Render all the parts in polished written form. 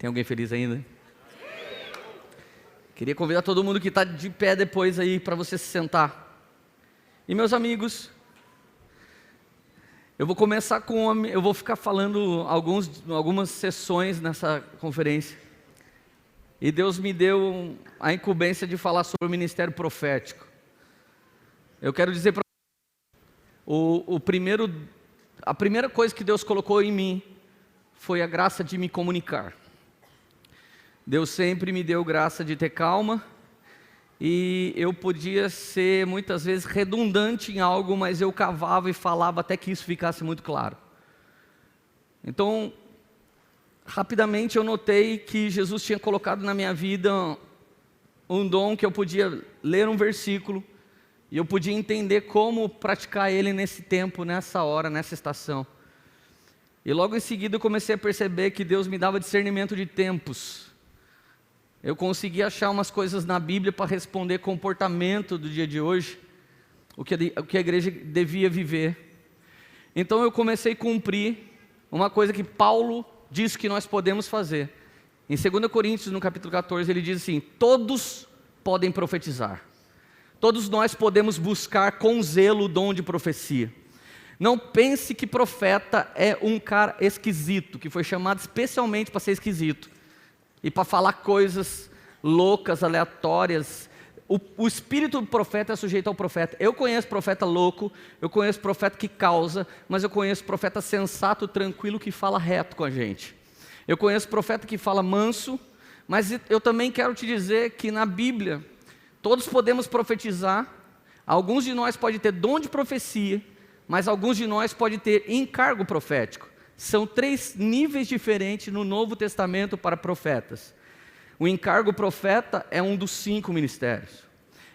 Tem alguém feliz ainda? Queria convidar todo mundo que está de pé depois aí para você se sentar. E meus amigos, eu vou ficar falando algumas sessões nessa conferência. E Deus me deu a incumbência de falar sobre o ministério profético. Eu quero dizer para a primeira coisa que Deus colocou em mim foi a graça de me comunicar. Deus sempre me deu graça de ter calma, e eu podia ser muitas vezes redundante em algo, mas eu cavava e falava até que isso ficasse muito claro. Então, rapidamente eu notei que Jesus tinha colocado na minha vida um dom que eu podia ler um versículo, e eu podia entender como praticar ele nesse tempo, nessa hora, nessa estação. E logo em seguida eu comecei a perceber que Deus me dava discernimento de tempos. Eu consegui achar umas coisas na Bíblia para responder comportamento do dia de hoje, o que a igreja devia viver. Então eu comecei a cumprir uma coisa que Paulo diz que nós podemos fazer. Em 2 Coríntios, no capítulo 14, ele diz assim: todos podem profetizar. Todos nós podemos buscar com zelo o dom de profecia. Não pense que profeta é um cara esquisito, que foi chamado especialmente para ser esquisito e para falar coisas loucas, aleatórias. O espírito do profeta é sujeito ao profeta. Eu conheço profeta louco, eu conheço profeta que causa, mas eu conheço profeta sensato, tranquilo, que fala reto com a gente. Eu conheço profeta que fala manso, mas eu também quero te dizer que na Bíblia, todos podemos profetizar. Alguns de nós podem ter dom de profecia, mas alguns de nós podem ter encargo profético. São 3 níveis diferentes no Novo Testamento para profetas. O encargo profeta é um dos 5 ministérios.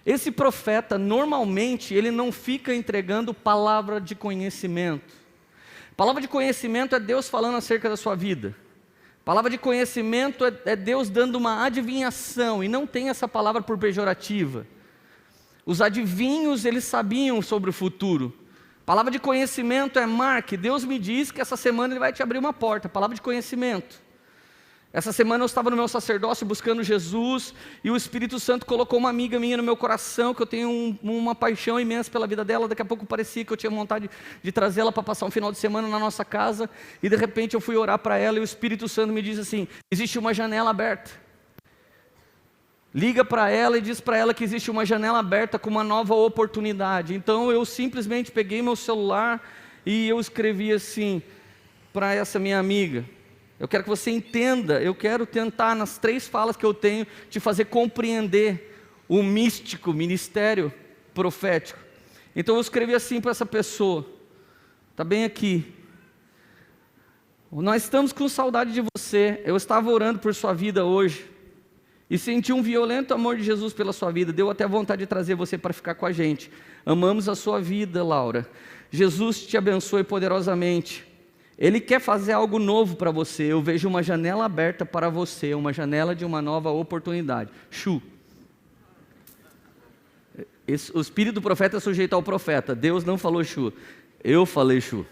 Esse profeta, normalmente, ele não fica entregando palavra de conhecimento. Palavra de conhecimento é Deus falando acerca da sua vida. Palavra de conhecimento é Deus dando uma adivinhação, e não tem essa palavra por pejorativa. Os adivinhos, eles sabiam sobre o futuro. Palavra de conhecimento é: Mark, Deus me diz que essa semana Ele vai te abrir uma porta. Palavra de conhecimento. Essa semana eu estava no meu sacerdócio buscando Jesus, e o Espírito Santo colocou uma amiga minha no meu coração, que eu tenho uma paixão imensa pela vida dela. Daqui a pouco parecia que eu tinha vontade de trazê-la para passar um final de semana na nossa casa, e de repente eu fui orar para ela, e o Espírito Santo me diz assim: existe uma janela aberta. Liga para ela e diz para ela que existe uma janela aberta com uma nova oportunidade. Então eu simplesmente peguei meu celular e eu escrevi assim para essa minha amiga: eu quero que você entenda, eu quero tentar nas 3 falas que eu tenho te fazer compreender o místico ministério profético. Então eu escrevi assim para essa pessoa, está bem aqui: nós estamos com saudade de você, eu estava orando por sua vida hoje, e senti um violento amor de Jesus pela sua vida. Deu até vontade de trazer você para ficar com a gente. Amamos a sua vida, Laura. Jesus te abençoe poderosamente. Ele quer fazer algo novo para você. Eu vejo uma janela aberta para você, uma janela de uma nova oportunidade. Chu. O espírito do profeta é sujeito ao profeta. Deus não falou chu. Eu falei chu.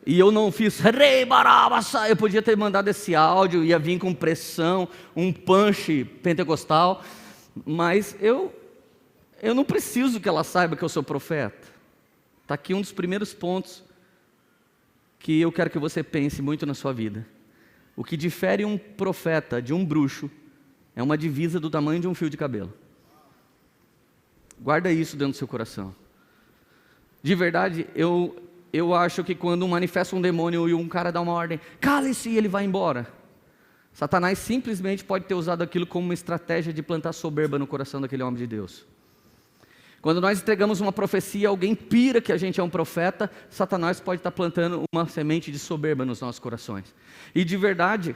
E eu não fiz, eu podia ter mandado esse áudio, ia vir com pressão, um punch pentecostal, mas eu não preciso que ela saiba que eu sou profeta. Está aqui um dos primeiros pontos que eu quero que você pense muito na sua vida. O que difere um profeta de um bruxo é uma divisa do tamanho de um fio de cabelo. Guarda isso dentro do seu coração. De verdade, eu acho que quando manifesta um demônio e um cara dá uma ordem, cale-se, e ele vai embora, Satanás simplesmente pode ter usado aquilo como uma estratégia de plantar soberba no coração daquele homem de Deus. Quando nós entregamos uma profecia, alguém pira que a gente é um profeta, Satanás pode estar plantando uma semente de soberba nos nossos corações. E de verdade,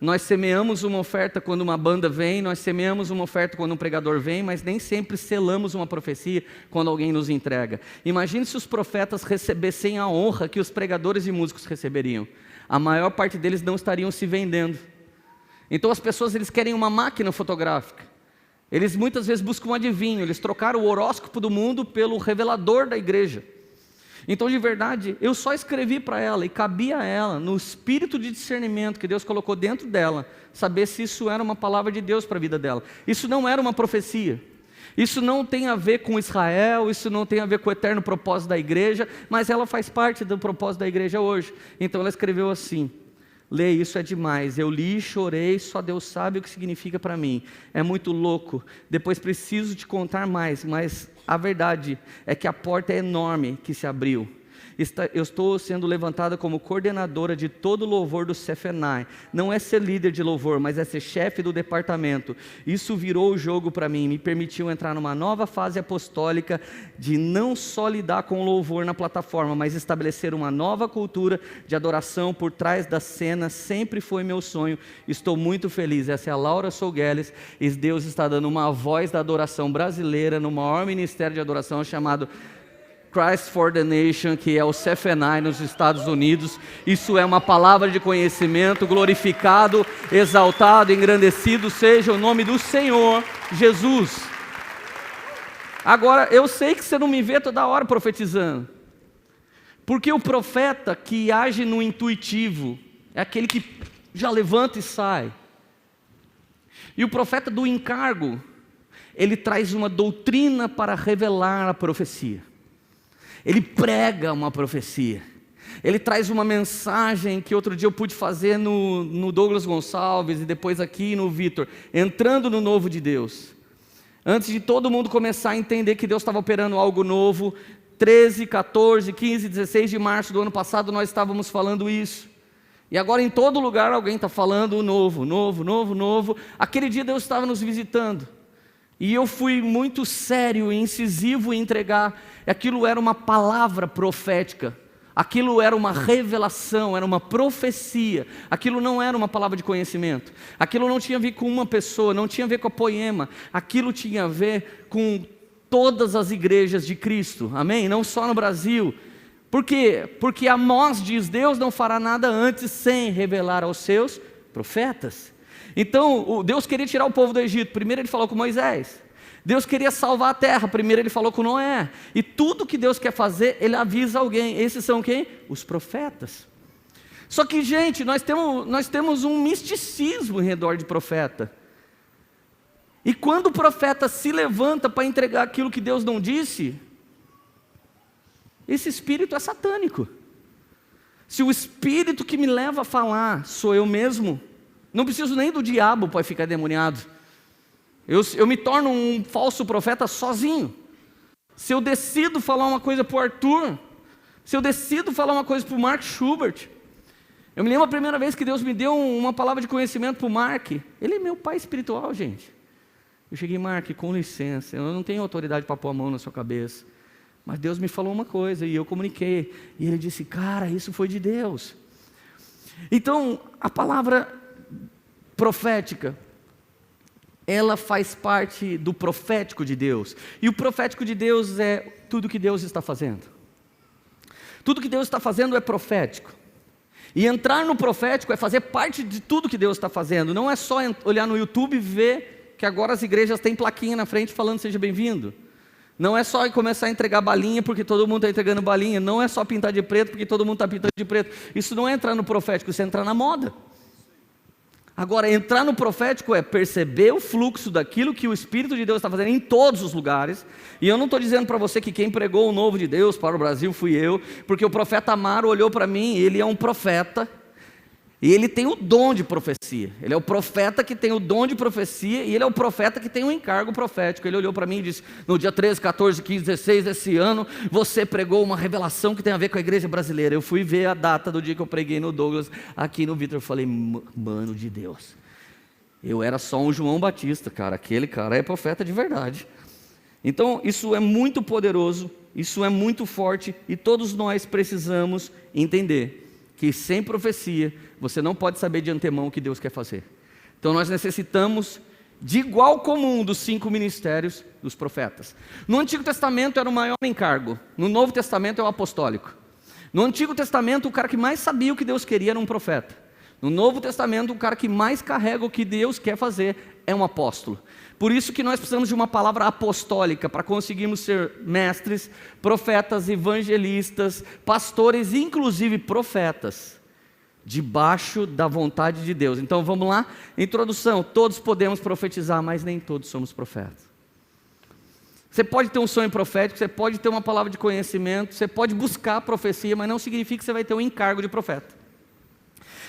nós semeamos uma oferta quando uma banda vem, nós semeamos uma oferta quando um pregador vem, mas nem sempre selamos uma profecia quando alguém nos entrega. Imagine se os profetas recebessem a honra que os pregadores e músicos receberiam. A maior parte deles não estariam se vendendo. Então as pessoas, eles querem uma máquina fotográfica. Eles muitas vezes buscam um adivinho, eles trocaram o horóscopo do mundo pelo revelador da igreja. Então, de verdade, eu só escrevi para ela, e cabia a ela, no espírito de discernimento que Deus colocou dentro dela, saber se isso era uma palavra de Deus para a vida dela. Isso não era uma profecia. Isso não tem a ver com Israel, isso não tem a ver com o eterno propósito da igreja, mas ela faz parte do propósito da igreja hoje. Então ela escreveu assim: Lê, isso é demais, eu li e chorei, só Deus sabe o que significa para mim, é muito louco, depois preciso te contar mais, mas a verdade é que a porta é enorme que se abriu. Eu estou sendo levantada como coordenadora de todo o louvor do Cefenai. Não é ser líder de louvor, mas é ser chefe do departamento. Isso virou o jogo para mim, me permitiu entrar numa nova fase apostólica de não só lidar com o louvor na plataforma, mas estabelecer uma nova cultura de adoração por trás da cena. Sempre foi meu sonho, estou muito feliz. Essa é a Laura Sougueles, e Deus está dando uma voz da adoração brasileira no maior ministério de adoração chamado Christ for the Nation, que é o Cefenai nos Estados Unidos. Isso é uma palavra de conhecimento. Glorificado, exaltado, engrandecido seja o nome do Senhor Jesus. Agora, eu sei que você não me vê toda hora profetizando, porque o profeta que age no intuitivo é aquele que já levanta e sai. E o profeta do encargo, ele traz uma doutrina para revelar a profecia. Ele prega uma profecia. Ele traz uma mensagem que outro dia eu pude fazer no Douglas Gonçalves e depois aqui no Vitor, entrando no novo de Deus. Antes de todo mundo começar a entender que Deus estava operando algo novo, 13, 14, 15, 16 de março do ano passado nós estávamos falando isso. E agora em todo lugar alguém está falando o novo, novo, novo, novo. Aquele dia Deus estava nos visitando. E eu fui muito sério e incisivo em entregar. Aquilo era uma palavra profética. Aquilo era uma revelação, era uma profecia. Aquilo não era uma palavra de conhecimento. Aquilo não tinha a ver com uma pessoa, não tinha a ver com a poema. Aquilo tinha a ver com todas as igrejas de Cristo. Amém? Não só no Brasil. Por quê? Porque Amós diz: Deus não fará nada antes sem revelar aos seus profetas. Então, Deus queria tirar o povo do Egito. Primeiro ele falou com Moisés. Deus queria salvar a terra. Primeiro ele falou com Noé. E tudo que Deus quer fazer, ele avisa alguém. Esses são quem? Os profetas. Só que, gente, nós temos um misticismo em redor de profeta. E quando o profeta se levanta para entregar aquilo que Deus não disse, esse espírito é satânico. Se o espírito que me leva a falar sou eu mesmo, não preciso nem do diabo para ficar demoniado. Eu me torno um falso profeta sozinho. Se eu decido falar uma coisa para o Arthur, se eu decido falar uma coisa para o Mark Schubert, eu me lembro a primeira vez que Deus me deu uma palavra de conhecimento para o Mark. Ele é meu pai espiritual, gente. Eu cheguei: Mark, com licença, eu não tenho autoridade para pôr a mão na sua cabeça, mas Deus me falou uma coisa e eu comuniquei. E ele disse: cara, isso foi de Deus. Então, a palavra profética, ela faz parte do profético de Deus. E o profético de Deus é tudo que Deus está fazendo. Tudo que Deus está fazendo é profético. E entrar no profético é fazer parte de tudo que Deus está fazendo. Não é só olhar no YouTube e ver que agora as igrejas têm plaquinha na frente falando seja bem-vindo. Não é só começar a entregar balinha porque todo mundo está entregando balinha. Não é só pintar de preto porque todo mundo está pintando de preto. Isso não é entrar no profético, isso é entrar na moda. Agora, entrar no profético é perceber o fluxo daquilo que o Espírito de Deus está fazendo em todos os lugares. E eu não estou dizendo para você que quem pregou o novo de Deus para o Brasil fui eu, porque o profeta Amaro olhou para mim, ele é um profeta, e ele tem o dom de profecia. Ele é o profeta que tem o dom de profecia, e ele é o profeta que tem um encargo profético. Ele olhou para mim e disse: no dia 13, 14, 15, 16 desse ano, você pregou uma revelação que tem a ver com a igreja brasileira. Eu fui ver a data do dia que eu preguei no Douglas, aqui no Vitor. Eu falei: mano de Deus, eu era só um João Batista, cara. Aquele cara é profeta de verdade. Então, isso é muito poderoso, isso é muito forte, e todos nós precisamos entender que sem profecia, você não pode saber de antemão o que Deus quer fazer. Então nós necessitamos de igual comum dos 5 ministérios dos profetas. No Antigo Testamento era o maior encargo, no Novo Testamento é o apostólico. No Antigo Testamento o cara que mais sabia o que Deus queria era um profeta. No Novo Testamento o cara que mais carrega o que Deus quer fazer é um apóstolo. Por isso que nós precisamos de uma palavra apostólica para conseguirmos ser mestres, profetas, evangelistas, pastores e inclusive profetas, debaixo da vontade de Deus. Então vamos lá, introdução. Todos podemos profetizar, mas nem todos somos profetas. Você pode ter um sonho profético, você pode ter uma palavra de conhecimento, você pode buscar a profecia, mas não significa que você vai ter um encargo de profeta.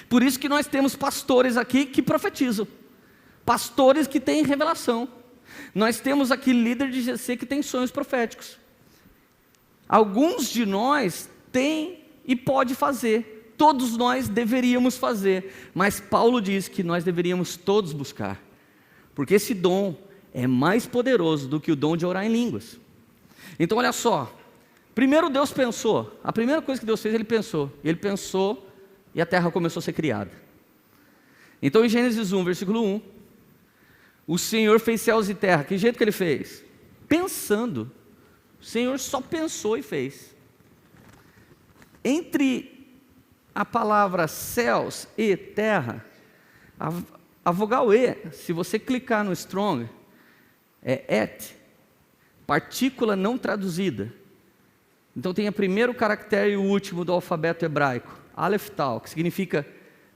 Por isso que nós temos pastores aqui que profetizam, pastores que têm revelação. Nós temos aqui líder de GC que tem sonhos proféticos. Alguns de nós têm e pode fazer, todos nós deveríamos fazer, mas Paulo diz que nós deveríamos todos buscar, porque esse dom é mais poderoso do que o dom de orar em línguas. Então olha só, primeiro Deus pensou, a primeira coisa que Deus fez, Ele pensou e a terra começou a ser criada. Então em Gênesis 1, versículo 1, o Senhor fez céus e terra. Que jeito que Ele fez? Pensando. O Senhor só pensou e fez. Entre a palavra céus e terra, a vogal E, se você clicar no Strong, é et, partícula não traduzida. Então tem o primeiro caractere e o último do alfabeto hebraico, Aleph Tal, que significa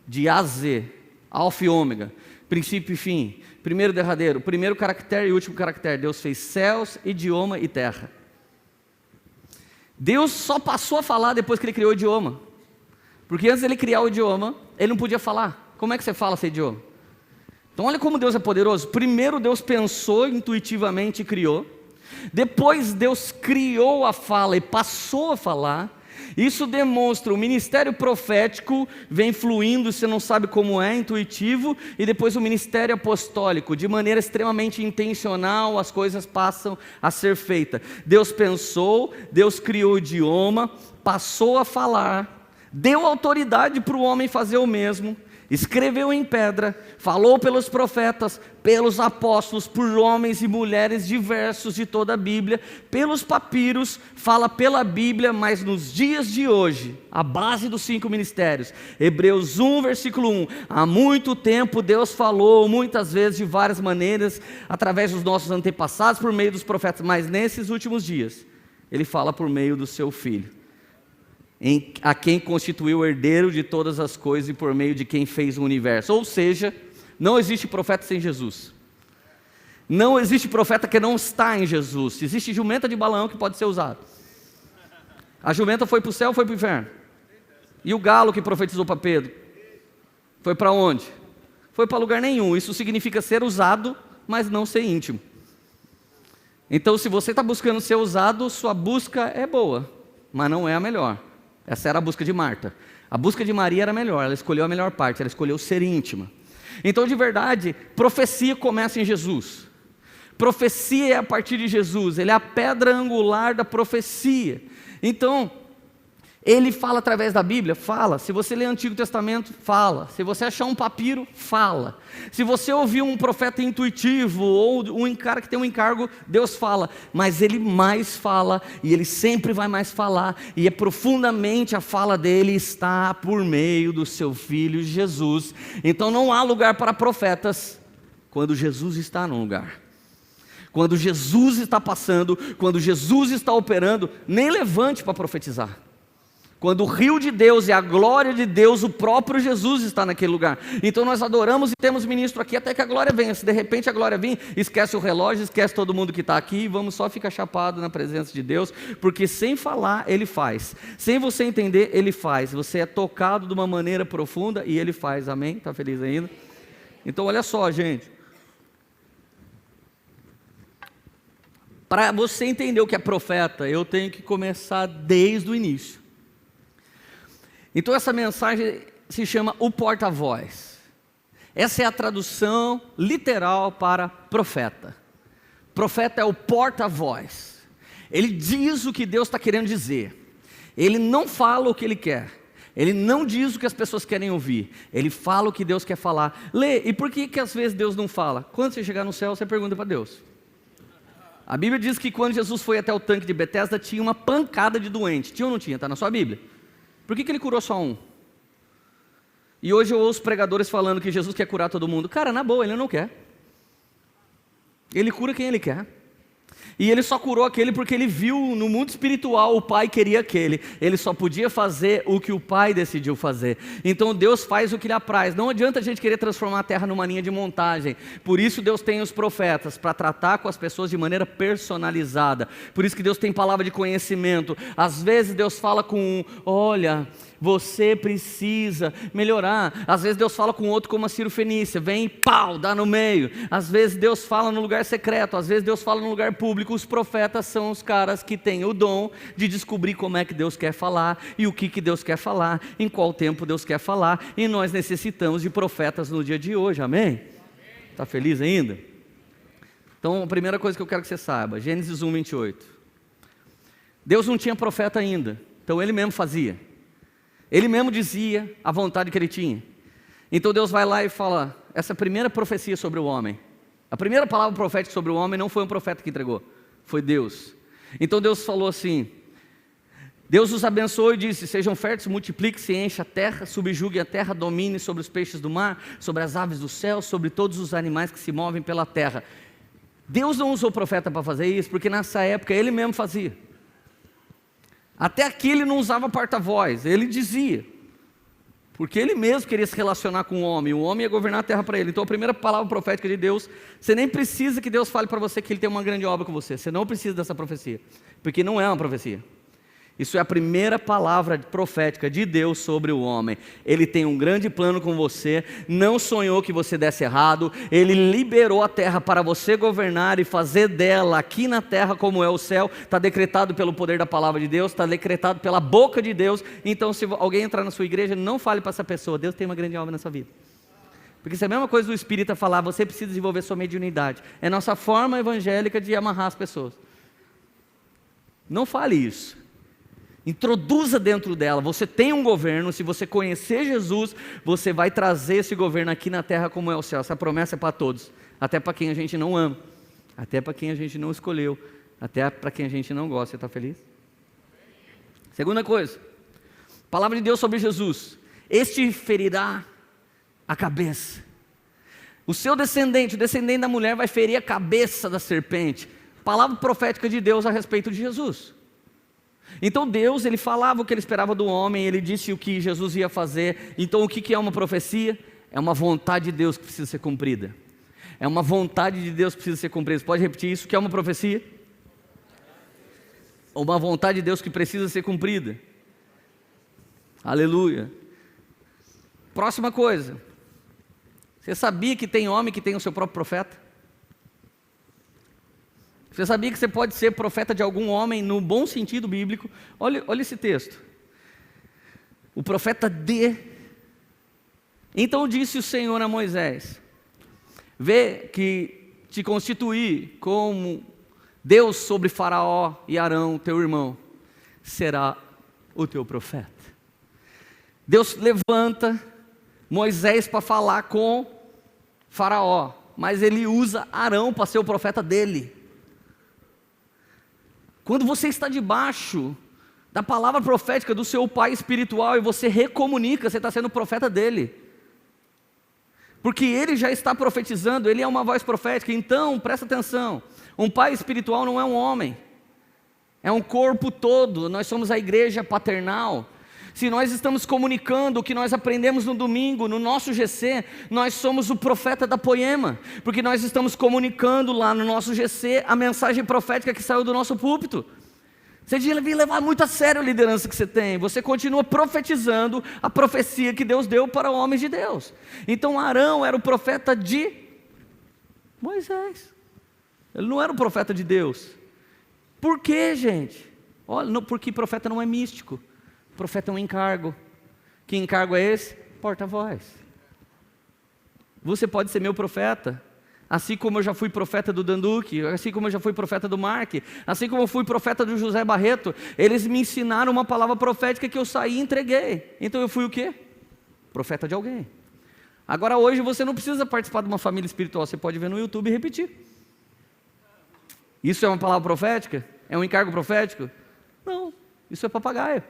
de A a Z, alfa e ômega, princípio e fim, primeiro e derradeiro, primeiro caractere e último caractere. Deus fez céus, idioma e terra. Deus só passou a falar depois que Ele criou o idioma, porque antes de Ele criar o idioma, Ele não podia falar. Como é que você fala esse idioma? Então olha como Deus é poderoso. Primeiro Deus pensou intuitivamente e criou. Depois Deus criou a fala e passou a falar. Isso demonstra o ministério profético vem fluindo, você não sabe como é, intuitivo. E depois o ministério apostólico, de maneira extremamente intencional, as coisas passam a ser feitas. Deus pensou, Deus criou o idioma, passou a falar, deu autoridade para o homem fazer o mesmo. Escreveu em pedra, falou pelos profetas, pelos apóstolos, por homens e mulheres diversos de toda a Bíblia, pelos papiros, fala pela Bíblia, mas nos dias de hoje, a base dos 5 ministérios, Hebreus 1, versículo 1, há muito tempo Deus falou, muitas vezes de várias maneiras, através dos nossos antepassados, por meio dos profetas, mas nesses últimos dias, Ele fala por meio do Seu Filho, a quem constituiu o herdeiro de todas as coisas e por meio de quem fez o universo. Ou seja, não existe profeta sem Jesus. Não existe profeta que não está em Jesus. Existe jumenta de Balaão que pode ser usado. A jumenta foi para o céu ou foi para o inferno? E o galo que profetizou para Pedro? Foi para onde? Foi para lugar nenhum. Isso significa ser usado, mas não ser íntimo. Então se você está buscando ser usado, sua busca é boa, mas não é a melhor. Essa era a busca de Marta. A busca de Maria era melhor, ela escolheu a melhor parte, ela escolheu ser íntima. Então, de verdade, profecia começa em Jesus. Profecia é a partir de Jesus, Ele é a pedra angular da profecia. Então, Ele fala através da Bíblia? Fala. Se você ler o Antigo Testamento, fala. Se você achar um papiro, fala. Se você ouvir um profeta intuitivo ou um cara que tem um encargo, Deus fala. Mas Ele mais fala e Ele sempre vai mais falar. E é profundamente a fala dEle está por meio do Seu Filho Jesus. Então não há lugar para profetas quando Jesus está no lugar. Quando Jesus está passando, quando Jesus está operando, nem levante para profetizar. Quando o rio de Deus e a glória de Deus, o próprio Jesus está naquele lugar. Então nós adoramos e temos ministro aqui até que a glória venha. Se de repente a glória vir, esquece o relógio, esquece todo mundo que está aqui e vamos só ficar chapado na presença de Deus, porque sem falar Ele faz. Sem você entender, Ele faz. Você é tocado de uma maneira profunda e Ele faz. Amém? Está feliz ainda? Então olha só, gente. Para você entender o que é profeta, eu tenho que começar desde o início. Então essa mensagem se chama o porta-voz. Essa é a tradução literal para profeta. Profeta é o porta-voz. Ele diz o que Deus está querendo dizer. Ele não fala o que Ele quer. Ele não diz o que as pessoas querem ouvir. Ele fala o que Deus quer falar. Lê, e por que às vezes Deus não fala? Quando você chegar no céu, você pergunta para Deus. A Bíblia diz que quando Jesus foi até o tanque de Betesda, tinha uma pancada de doente. Tinha ou não tinha? Está na sua Bíblia. Por que Ele curou só um? E hoje eu ouço pregadores falando que Jesus quer curar todo mundo. Cara, na boa, Ele não quer. Ele cura quem Ele quer. E Ele só curou aquele porque Ele viu no mundo espiritual o Pai queria aquele. Ele só podia fazer o que o Pai decidiu fazer. Então Deus faz o que lhe apraz. Não adianta a gente querer transformar a terra numa linha de montagem. Por isso Deus tem os profetas, para tratar com as pessoas de maneira personalizada. Por isso que Deus tem palavra de conhecimento. Às vezes Deus fala com um: olha, você precisa melhorar. Às vezes Deus fala com outro como a Ciro Fenícia, vem e pau, dá no meio. Às vezes Deus fala no lugar secreto, às vezes Deus fala no lugar público. Os profetas são os caras que têm o dom de descobrir como é que Deus quer falar, e o que Deus quer falar, em qual tempo Deus quer falar, e nós necessitamos de profetas no dia de hoje, amém? Está feliz ainda? Então a primeira coisa que eu quero que você saiba, Gênesis 1, 28. Deus não tinha profeta ainda, então Ele mesmo fazia. Ele mesmo dizia a vontade que Ele tinha. Então Deus vai lá e fala, essa primeira profecia sobre o homem, a primeira palavra profética sobre o homem não foi um profeta que entregou, foi Deus. Então Deus falou assim, Deus os abençoou e disse: sejam férteis, multipliquem-se, encha a terra, subjuguem a terra, domine sobre os peixes do mar, sobre as aves do céu, sobre todos os animais que se movem pela terra. Deus não usou profeta para fazer isso, porque nessa época Ele mesmo fazia. Até aqui Ele não usava porta-voz, Ele dizia, porque Ele mesmo queria se relacionar com o homem ia governar a terra para Ele. Então a primeira palavra profética de Deus, você nem precisa que Deus fale para você que Ele tem uma grande obra com você não precisa dessa profecia, porque não é uma profecia. Isso é a primeira palavra profética de Deus sobre o homem. Ele tem um grande plano com você, não sonhou que você desse errado, Ele liberou a terra para você governar e fazer dela aqui na terra como é o céu. Está decretado pelo poder da palavra de Deus, está decretado pela boca de Deus. Então se alguém entrar na sua igreja, não fale para essa pessoa: Deus tem uma grande obra na sua vida. Porque isso é a mesma coisa do espírita falar: você precisa desenvolver sua mediunidade. É nossa forma evangélica de amarrar as pessoas. Não fale isso. Introduza dentro dela, você tem um governo, se você conhecer Jesus, você vai trazer esse governo aqui na terra como é o céu. Essa promessa é para todos, até para quem a gente não ama, até para quem a gente não escolheu, até para quem a gente não gosta. Você está feliz? Segunda coisa, palavra de Deus sobre Jesus: este ferirá a cabeça. O seu descendente, o descendente da mulher, vai ferir a cabeça da serpente. Palavra profética de Deus a respeito de Jesus. Então Deus, Ele falava o que Ele esperava do homem, Ele disse o que Jesus ia fazer. Então o que é uma profecia? É uma vontade de Deus que precisa ser cumprida. É uma vontade de Deus que precisa ser cumprida. Você pode repetir isso? O que é uma profecia? Uma vontade de Deus que precisa ser cumprida. Aleluia. Próxima coisa. Você sabia que tem homem que tem o seu próprio profeta? Você sabia que você pode ser profeta de algum homem no bom sentido bíblico? Olha esse texto. O profeta Então disse o Senhor a Moisés: vê que te constituí como Deus sobre Faraó e Arão, teu irmão, será o teu profeta. Deus levanta Moisés para falar com Faraó, mas Ele usa Arão para ser o profeta dele. Quando você está debaixo da palavra profética do seu pai espiritual e você recomunica, você está sendo profeta dele. Porque ele já está profetizando, ele é uma voz profética. Então, presta atenção, um pai espiritual não é um homem, é um corpo todo. Nós somos a igreja paternal. Se nós estamos comunicando o que nós aprendemos no domingo, no nosso GC, nós somos o profeta da Poema, porque nós estamos comunicando lá no nosso GC a mensagem profética que saiu do nosso púlpito. Você devia levar muito a sério a liderança que você tem. Você continua profetizando a profecia que Deus deu para homens de Deus. Então Arão era o profeta de Moisés. Ele não era o profeta de Deus. Por quê, gente? Olha, não, porque profeta não é místico. Profeta é um encargo. Que encargo é esse? Porta-voz. Você pode ser meu profeta, assim como eu já fui profeta do Danduque, assim como eu já fui profeta do Mark, assim como eu fui profeta do José Barreto. Eles me ensinaram uma palavra profética que eu saí e entreguei. Então eu fui o quê? Profeta de alguém. Agora hoje você não precisa participar de uma família espiritual, você pode ver no YouTube e repetir. Isso é uma palavra profética? É um encargo profético? Não, isso é papagaio.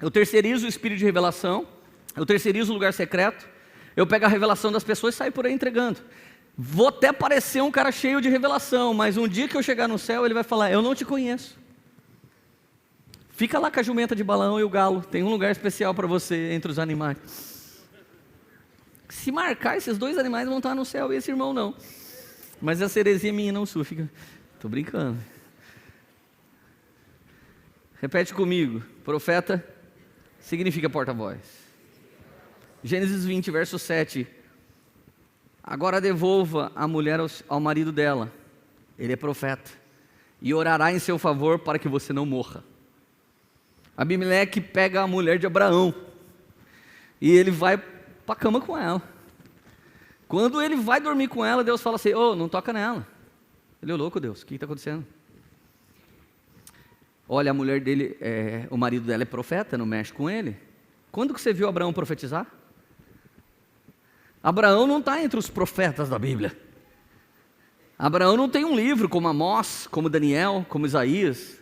Eu terceirizo o espírito de revelação, eu terceirizo o lugar secreto, eu pego a revelação das pessoas e saio por aí entregando. Vou até parecer um cara cheio de revelação, mas um dia que eu chegar no céu, ele vai falar: eu não te conheço. Fica lá com a jumenta de Balaão e o galo, tem um lugar especial para você entre os animais. Se marcar, esses dois animais vão estar no céu e esse irmão não. Mas essa heresia minha não sua, estou brincando. Repete comigo: profeta significa porta-voz. Gênesis 20, verso 7. Agora devolva a mulher ao marido dela, ele é profeta, e orará em seu favor para que você não morra. Abimeleque pega a mulher de Abraão, e ele vai para a cama com ela. Quando ele vai dormir com ela, Deus fala assim: ô, não toca nela. Ele é louco, Deus, o que está acontecendo? Olha, a mulher dele, o marido dela é profeta, não mexe com ele. Quando que você viu Abraão profetizar? Abraão não está entre os profetas da Bíblia. Abraão não tem um livro como Amós, como Daniel, como Isaías.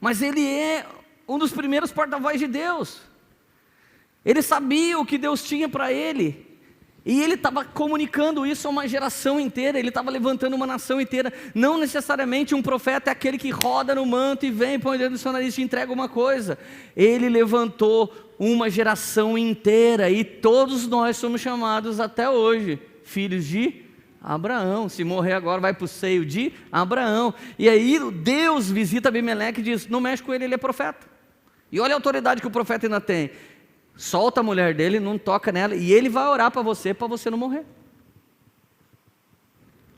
Mas ele é um dos primeiros porta-voz de Deus. Ele sabia o que Deus tinha para ele. E ele estava comunicando isso a uma geração inteira. Ele estava levantando uma nação inteira. Não necessariamente um profeta é aquele que roda no manto e vem, põe dentro do seu nariz e entrega uma coisa. Ele levantou uma geração inteira. E todos nós somos chamados até hoje filhos de Abraão. Se morrer agora vai para o seio de Abraão. E aí Deus visita Abimeleque e diz: não mexe com ele, ele é profeta. E olha a autoridade que o profeta ainda tem. Solta a mulher dele, não toca nela, e ele vai orar para você não morrer.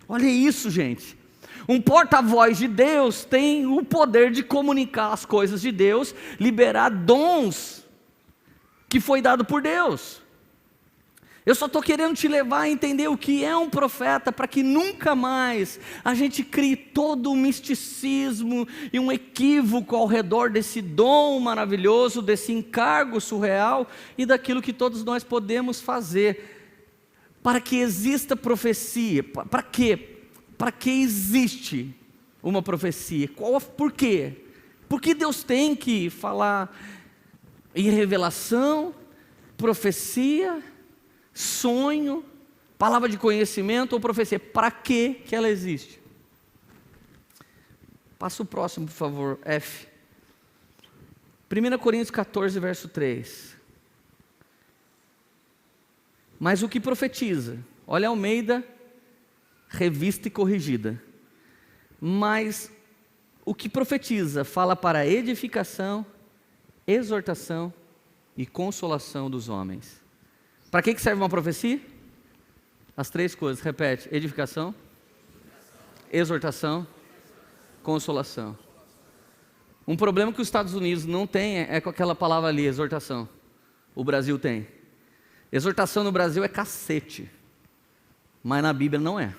Olha isso, gente. Um porta-voz de Deus tem o poder de comunicar as coisas de Deus, liberar dons que foi dado por Deus. Eu só estou querendo te levar a entender o que é um profeta, para que nunca mais a gente crie todo um misticismo e um equívoco ao redor desse dom maravilhoso, desse encargo surreal e daquilo que todos nós podemos fazer. Para que exista profecia, para quê? Para que existe uma profecia? Por quê? Porque Deus tem que falar em revelação, profecia, sonho, palavra de conhecimento ou profecia. Para que ela existe? Passa o próximo, por favor, F. 1 Coríntios 14, verso 3. Mas o que profetiza? Olha, Almeida, revista e corrigida. Mas o que profetiza fala para edificação, exortação e consolação dos homens. Para que serve uma profecia? As três coisas, repete: edificação, exortação, consolação. Um problema que os Estados Unidos não tem é com aquela palavra ali, exortação. O Brasil tem. Exortação no Brasil é cacete, mas na Bíblia não é.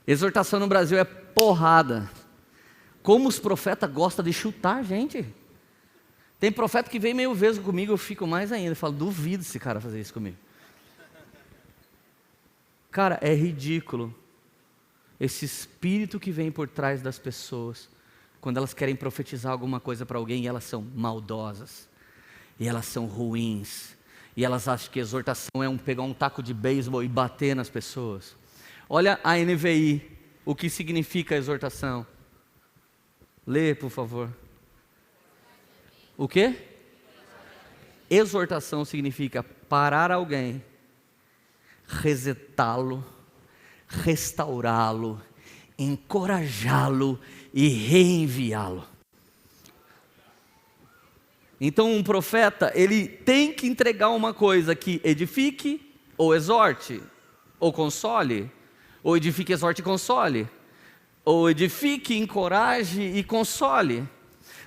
Exortação no Brasil é porrada. Como os profetas gostam de chutar a gente. Tem profeta que vem meio vezes comigo, eu fico mais ainda. Eu falo: duvido esse cara fazer isso comigo. Cara, é ridículo esse espírito que vem por trás das pessoas, quando elas querem profetizar alguma coisa para alguém, e elas são maldosas, e elas são ruins, e elas acham que exortação é pegar um taco de beisebol e bater nas pessoas. Olha a NVI, o que significa exortação. Lê, por favor. O quê? Exortação significa parar alguém, resetá-lo, restaurá-lo, encorajá-lo e reenviá-lo. Então um profeta, ele tem que entregar uma coisa que edifique, ou exorte, ou console, ou edifique, exorte e console, ou edifique, encoraje e console.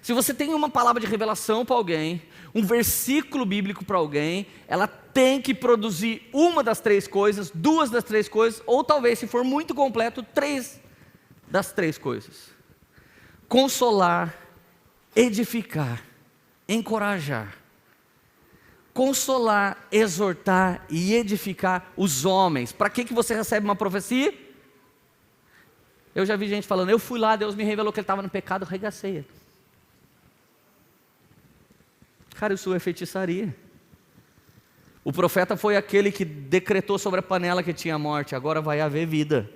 Se você tem uma palavra de revelação para alguém, um versículo bíblico para alguém, ela tem que produzir uma das três coisas, duas das três coisas, ou talvez, se for muito completo, três das três coisas: consolar, edificar, encorajar. Consolar, exortar e edificar os homens. Para que você recebe uma profecia? Eu já vi gente falando: eu fui lá, Deus me revelou que ele estava no pecado, regacei. Cara, isso é feitiçaria. O profeta foi aquele que decretou sobre a panela que tinha morte, agora vai haver vida.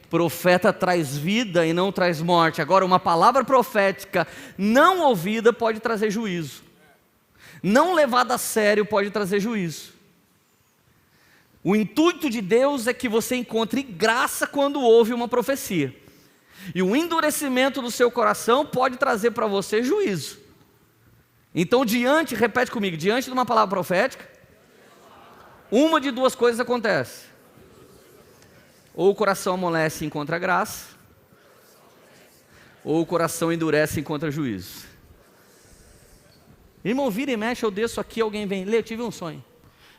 Profeta traz vida e não traz morte. Agora, uma palavra profética não ouvida pode trazer juízo. Não levada a sério pode trazer juízo. O intuito de Deus é que você encontre graça quando ouve uma profecia. E o endurecimento do seu coração pode trazer para você juízo. Então, repete comigo, diante de uma palavra profética, uma de duas coisas acontece. Ou o coração amolece e encontra graça, ou o coração endurece e encontra juízo. Irmão, vira e mexe, eu desço aqui, alguém vem, Lê, eu tive um sonho.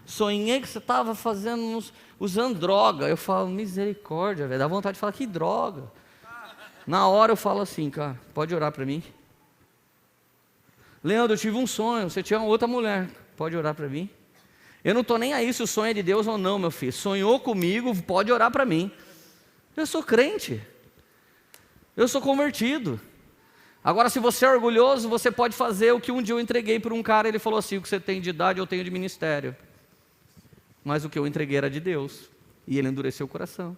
Sonhei que você estava usando droga. Eu falo, misericórdia, velho, dá vontade de falar, que droga. Na hora eu falo assim, cara, pode orar para mim? Leandro, eu tive um sonho, você tinha outra mulher, pode orar para mim? Eu não estou nem aí se o sonho é de Deus ou não, meu filho. Sonhou comigo, pode orar para mim. Eu sou crente. Eu sou convertido. Agora, se você é orgulhoso, você pode fazer o que um dia eu entreguei para um cara. Ele falou assim, o que você tem de idade, eu tenho de ministério. Mas o que eu entreguei era de Deus. E ele endureceu o coração.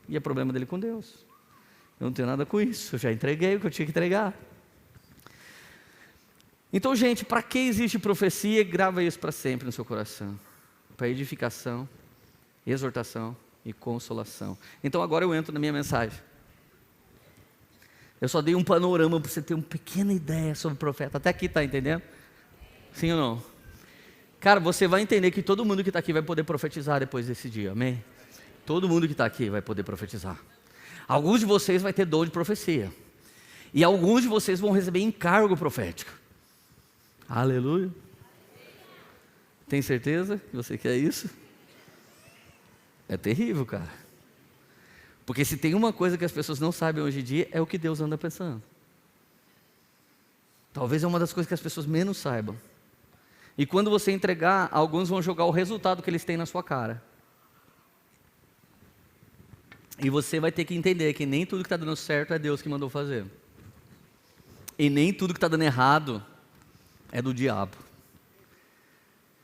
E é problema dele com Deus. Eu não tenho nada com isso. Eu já entreguei o que eu tinha que entregar. Então, gente, para que existe profecia? Grava isso para sempre no seu coração. Para edificação, exortação e consolação. Então agora eu entro na minha mensagem. Eu só dei um panorama para você ter uma pequena ideia sobre o profeta. Até aqui, tá entendendo? Sim ou não? Cara, você vai entender que todo mundo que está aqui vai poder profetizar depois desse dia, amém? Todo mundo que está aqui vai poder profetizar. Alguns de vocês vai ter dom de profecia. E alguns de vocês vão receber encargo profético. Aleluia. Tem certeza que você quer isso? É terrível, cara. Porque se tem uma coisa que as pessoas não sabem hoje em dia, é o que Deus anda pensando. Talvez é uma das coisas que as pessoas menos saibam. E quando você entregar, alguns vão jogar o resultado que eles têm na sua cara. E você vai ter que entender que nem tudo que está dando certo é Deus que mandou fazer. E nem tudo que está dando errado é do diabo.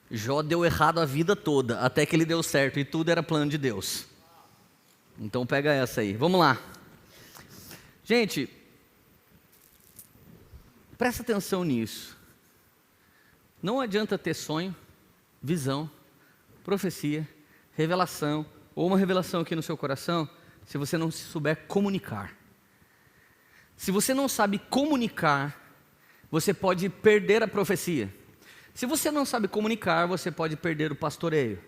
Jó deu errado a vida toda, até que ele deu certo, e tudo era plano de Deus. Então pega essa aí, vamos lá. Gente, presta atenção nisso. Não adianta ter sonho, visão, profecia, revelação, ou uma revelação aqui no seu coração, se você não se souber comunicar. Se você não sabe comunicar, você pode perder a profecia. Se você não sabe comunicar, você pode perder o pastoreio.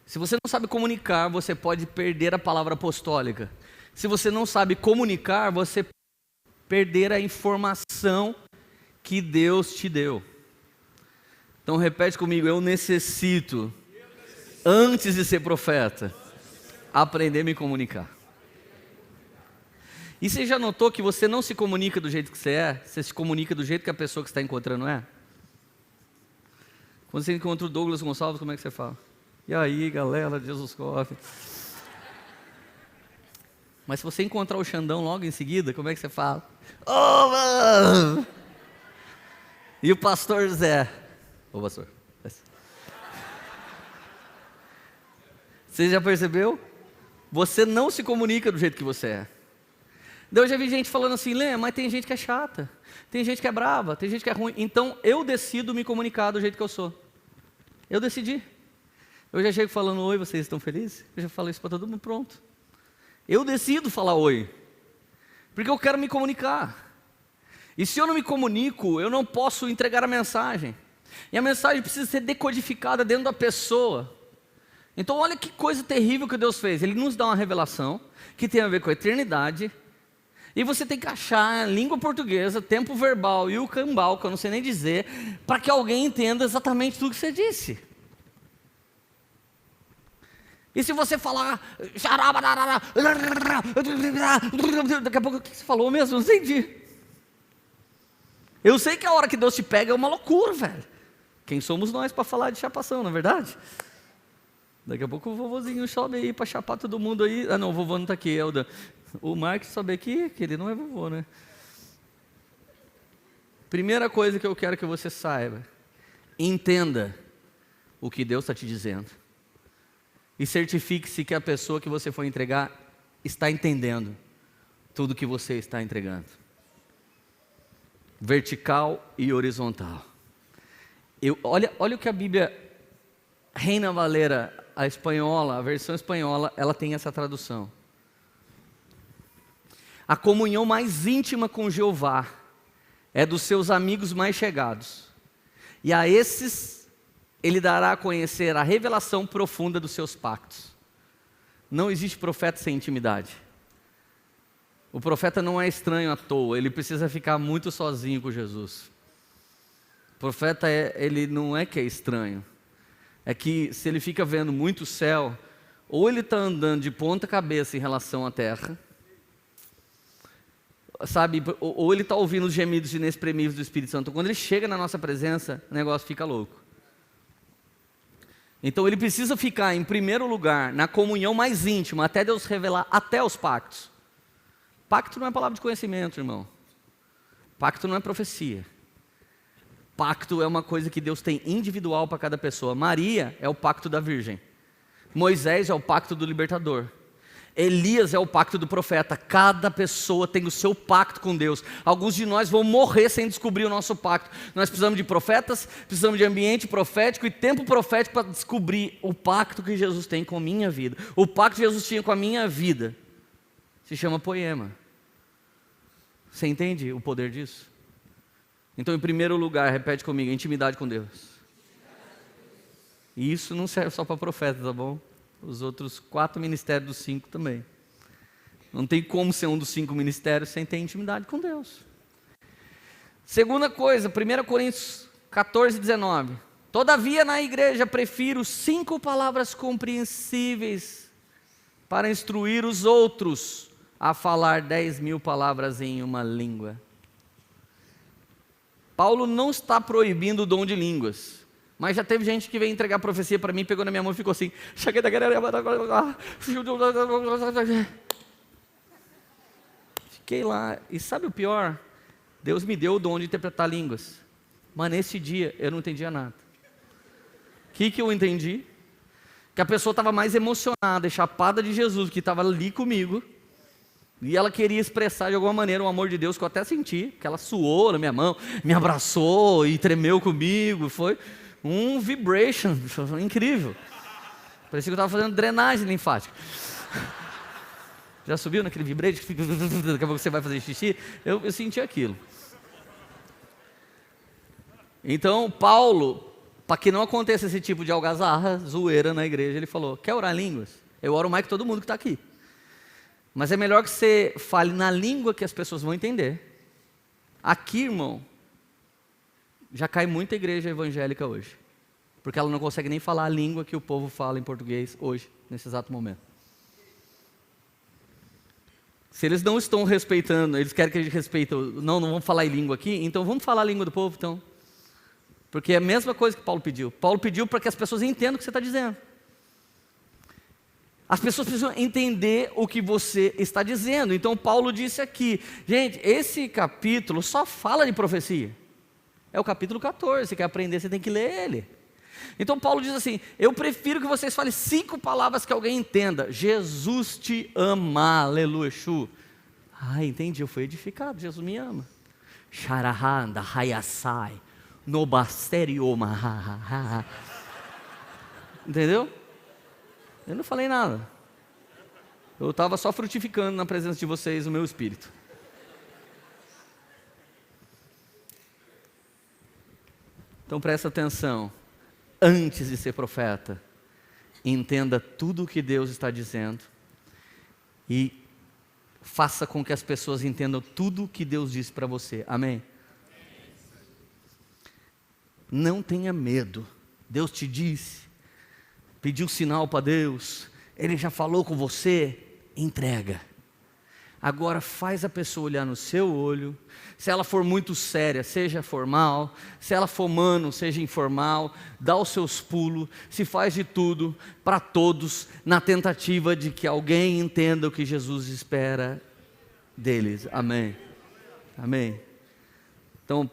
Se você não sabe comunicar, você pode perder a palavra apostólica. Se você não sabe comunicar, você pode perder a informação que Deus te deu. Então repete comigo, eu necessito, antes de ser profeta, aprender a me comunicar. E você já notou que você não se comunica do jeito que você se comunica do jeito que a pessoa que você está encontrando é? Quando você encontra o Douglas Gonçalves, como é que você fala? E aí, galera, Jesus Coffee. Mas se você encontrar o Xandão logo em seguida, como é que você fala? Ô, mano! E o pastor Zé? Ô, pastor. Você já percebeu? Você não se comunica do jeito que você é. Eu já vi gente falando assim, Lê, mas tem gente que é chata, tem gente que é brava, tem gente que é ruim. Então eu decido me comunicar do jeito que eu sou. Eu decidi. Eu já chego falando, oi, vocês estão felizes? Eu já falo isso para todo mundo, pronto. Eu decido falar oi, porque eu quero me comunicar. E se eu não me comunico, eu não posso entregar a mensagem. E a mensagem precisa ser decodificada dentro da pessoa. Então olha que coisa terrível que Deus fez. Ele nos dá uma revelação que tem a ver com a eternidade. E você tem que achar a língua portuguesa, tempo verbal e o cambal, que eu não sei nem dizer, para que alguém entenda exatamente tudo que você disse. E se você falar, daqui a pouco, o que você falou mesmo? Não entendi. Eu sei que a hora que Deus te pega é uma loucura, velho. Quem somos nós para falar de chapação, não é verdade? Daqui a pouco o vovozinho sobe aí para chapar todo mundo aí. Ah não, o vovô não está aqui, é o Dan. O Marcos sobe aqui, que ele não é vovô, né? Primeira coisa que eu quero que você saiba. Entenda. o que Deus está te dizendo. E certifique-se que a pessoa que você for entregar está entendendo tudo que você está entregando. Vertical e horizontal. Olha o que a Bíblia Reina Valera, a espanhola, a versão espanhola, ela tem essa tradução. A comunhão mais íntima com Jeová é dos seus amigos mais chegados. E a esses ele dará a conhecer a revelação profunda dos seus pactos. Não existe profeta sem intimidade. O profeta não é estranho à toa, ele precisa ficar muito sozinho com Jesus. O profeta, ele não é que é estranho. É que se ele fica vendo muito céu, ou ele está andando de ponta cabeça em relação à terra, sabe, ou ele está ouvindo os gemidos inexprimíveis do Espírito Santo. Quando ele chega na nossa presença, o negócio fica louco. Então ele precisa ficar em primeiro lugar, na comunhão mais íntima, até Deus revelar até os pactos. Pacto não é palavra de conhecimento, irmão. Pacto não é profecia. Pacto é uma coisa que Deus tem individual para cada pessoa. Maria é o pacto da virgem. Moisés é o pacto do libertador. Elias é o pacto do profeta. Cada pessoa tem o seu pacto com Deus. Alguns de nós vão morrer sem descobrir o nosso pacto. Nós precisamos de profetas, precisamos de ambiente profético e tempo profético para descobrir o pacto que Jesus tem com a minha vida. O pacto que Jesus tinha com a minha vida se chama poema. Você entende o poder disso? Então, em primeiro lugar, repete comigo, intimidade com Deus. E isso não serve só para profeta, tá bom? Os outros 4 ministérios dos 5 também. Não tem como ser um dos 5 ministérios sem ter intimidade com Deus. Segunda coisa, 1 Coríntios 14, 19. Todavia na igreja prefiro 5 palavras compreensíveis para instruir os outros a falar 10.000 palavras em uma língua. Paulo não está proibindo o dom de línguas. Mas já teve gente que veio entregar profecia para mim, pegou na minha mão e ficou assim. Fiquei lá. E sabe o pior? Deus me deu o dom de interpretar línguas. Mas nesse dia eu não entendia nada. O que eu entendi? Que a pessoa estava mais emocionada e chapada de Jesus, que estava ali comigo. E ela queria expressar de alguma maneira o amor de Deus, que eu até senti. Que ela suou na minha mão, me abraçou e tremeu comigo. Foi um vibration, incrível. Parecia que eu estava fazendo drenagem linfática. Já subiu naquele vibrante? Daqui a pouco você vai fazer xixi. Eu senti aquilo. Então, Paulo, para que não aconteça esse tipo de algazarra, zoeira na igreja, ele falou, quer orar em línguas? Eu oro mais que todo mundo que está aqui. Mas é melhor que você fale na língua que as pessoas vão entender. Aqui, irmão, já cai muita igreja evangélica hoje. Porque ela não consegue nem falar a língua que o povo fala em português hoje, nesse exato momento. Se eles não estão respeitando, eles querem que a gente respeite, não vamos falar em língua aqui, então vamos falar a língua do povo, então. Porque é a mesma coisa que Paulo pediu. Paulo pediu para que as pessoas entendam o que você está dizendo. As pessoas precisam entender o que você está dizendo. Então Paulo disse aqui, gente, esse capítulo só fala de profecia. É o capítulo 14, você quer aprender, você tem que ler ele. Então Paulo diz assim, eu prefiro que vocês falem 5 palavras que alguém entenda. Jesus te ama, aleluia, Shu. Ah, entendi, eu fui edificado, Jesus me ama. Sharahanda, hayasai, nobasterioma. Entendeu? Eu não falei nada. Eu estava só frutificando na presença de vocês o meu espírito. Então presta atenção. Antes de ser profeta, entenda tudo o que Deus está dizendo e faça com que as pessoas entendam tudo o que Deus disse para você. Amém? Não tenha medo. Deus te disse, pediu sinal para Deus, Ele já falou com você, entrega. Agora faz a pessoa olhar no seu olho. Se ela for muito séria, seja formal. Se ela for mano, seja informal. Dá os seus pulos. Se faz de tudo para todos, na tentativa de que alguém entenda o que Jesus espera deles. Amém. Amém. Então,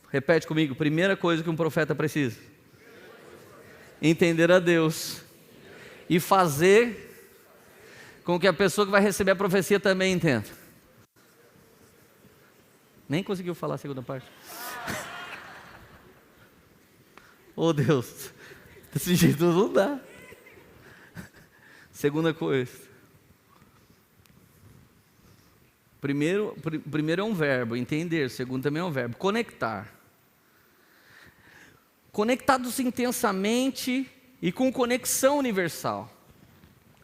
repete comigo. Primeira coisa que um profeta precisa: entender a Deus e fazer com que a pessoa que vai receber a profecia também entenda. Nem conseguiu falar a segunda parte. Oh Deus, desse jeito não dá. Segunda coisa. Primeiro é um verbo, entender. Segundo também é um verbo, conectar. Conectados intensamente e com conexão universal.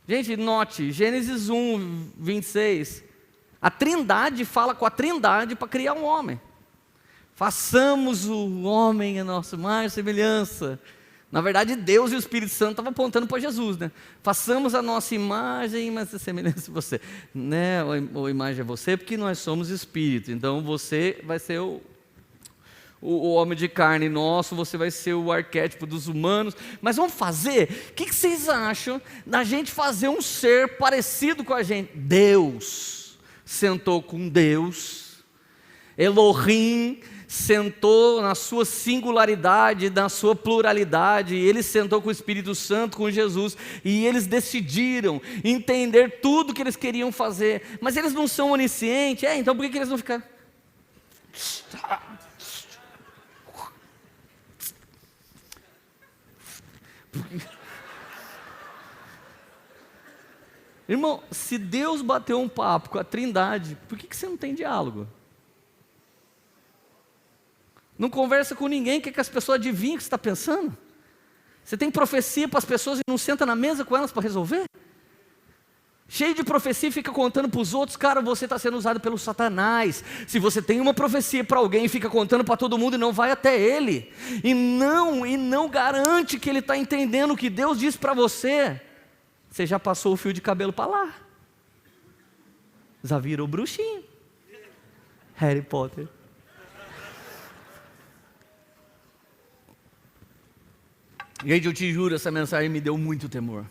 Gente, note, Gênesis 1, 26. A Trindade fala com a Trindade para criar um homem. Façamos o homem a nossa imagem e semelhança. Na verdade, Deus e o Espírito Santo estavam apontando para Jesus, né? Façamos a nossa imagem, mas a semelhança de você. Né? Ou imagem é você, porque nós somos espírito. Então, você vai ser o homem de carne nosso, você vai ser o arquétipo dos humanos. Mas vamos fazer? O que vocês acham da gente fazer um ser parecido com a gente? Deus sentou com Deus. Elohim sentou na sua singularidade, na sua pluralidade. Ele sentou com o Espírito Santo, com Jesus, e eles decidiram entender tudo que eles queriam fazer. Mas eles não são oniscientes, então por que eles não ficaram? Irmão, se Deus bateu um papo com a Trindade, por que você não tem diálogo? Não conversa com ninguém, quer que as pessoas adivinhem o que você está pensando? Você tem profecia para as pessoas e não senta na mesa com elas para resolver? Cheio de profecia e fica contando para os outros. Cara, você está sendo usado pelo Satanás. Se você tem uma profecia para alguém e fica contando para todo mundo e não vai até ele, e não garante que ele está entendendo o que Deus diz para você, você já passou o fio de cabelo para lá, já virou bruxinho. Harry Potter. Gente, eu te juro, essa mensagem me deu muito temor.